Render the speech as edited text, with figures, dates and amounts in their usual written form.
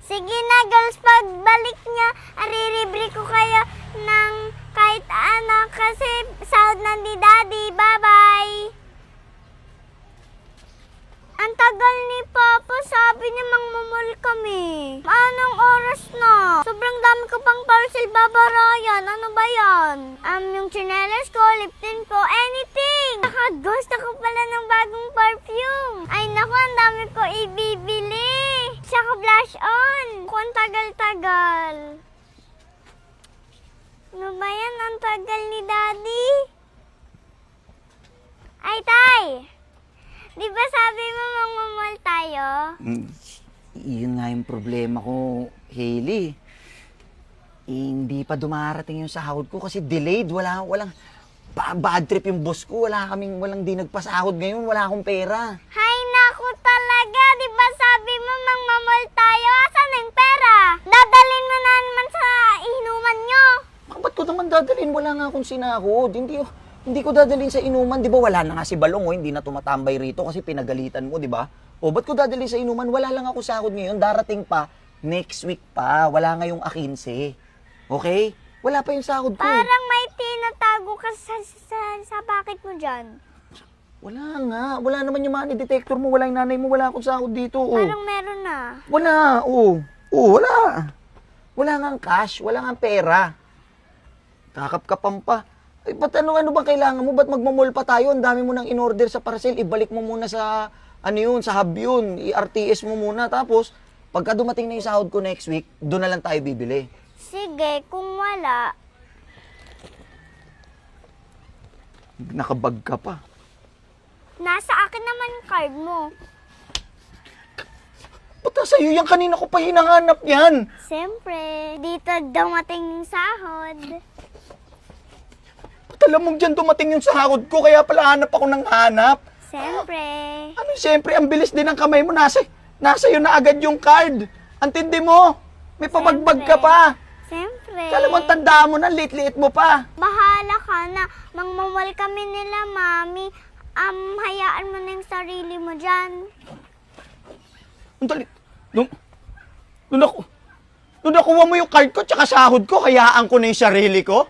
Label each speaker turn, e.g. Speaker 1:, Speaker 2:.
Speaker 1: Sige na, girls, pagbalik niya, ariribre ko kayo ng kahit ano kasi sahod na ni Daddy. Bye-bye! Ang tagal ni Papa, sabi niya mangmumul kami. Anong oras na? Sobrang dami ko pang parcel babarayan. Ano ba yan? Yung tsinelas ko, lip tint ko, anything! Gusto ko pala ng bagong perfume. Ay naku, ang dami ko ibibili. Tsaka blush on. Kung tagal-tagal. Ano ba yan? Ang tagal ni Daddy. Ay, Tay! Di ba sabi mo mangmumul tayo?
Speaker 2: Yun nga yung problema ko, Hailey. Hindi pa dumarating yung sahod ko kasi delayed. Walang bad trip yung boss ko. Walang di nagpasahod ngayon. Wala akong pera.
Speaker 1: Hay naku talaga. Di ba sabi mo mangmumul tayo? Asan yung pera? Dadalhin mo na naman sa inuman nyo.
Speaker 2: Ba't ko naman dadalhin? Wala nga akong sinahod. Hindi ko dadalhin sa inuman. Di ba wala na nga si Balong, oh. Hindi na tumatambay rito kasi pinagalitan mo, di ba? O, ba't ko dadalhin sa inuman? Wala lang ako sahod ngayon. Darating pa. Next week pa. Wala ngayong 15. Okay? Wala pa yung sahod ko.
Speaker 1: Parang may tinatago ka sa bakit mo dyan.
Speaker 2: Wala nga. Wala naman yung money detector mo. Wala yung nanay mo. Wala akong sahod dito. Oh.
Speaker 1: Parang meron na.
Speaker 2: Wala. Oh, wala. Wala nga cash. Wala nga pera. Kakapkapan pa. Eh, ba't ano bang kailangan mo? Ba't magmamall pa tayo? Ang dami mo nang in-order sa parcel. Ibalik mo muna sa, sa hub yun. I-RTS mo muna. Tapos, pagka dumating na yung sahod ko next week, doon na lang tayo bibili.
Speaker 1: Sige, kung wala.
Speaker 2: Nakabag ka pa.
Speaker 1: Nasa akin naman yung card mo.
Speaker 2: Ba't sa'yo yan? Kanina ko pa hinahanap yan.
Speaker 1: Siyempre, dito dumating yung sahod.
Speaker 2: Ba't alam mong dyan dumating yung sahod ko? Kaya pala hanap ako ng hanap.
Speaker 1: Siyempre.
Speaker 2: Ano siyempre, ang bilis din ng kamay mo. Nasa iyo na agad yung card. Antindi mo. May pabagbag ka pa.
Speaker 1: Siyempre.
Speaker 2: Kala mo, tandaan mo na, liit-liit mo pa.
Speaker 1: Bahala ka na. Mangmamall kami nila, Mami. Hayaan mo na yung sarili mo dyan.
Speaker 2: Andali. Nung nakuha mo yung card ko tsaka sahod ko, hayaan ko na yung sarili ko?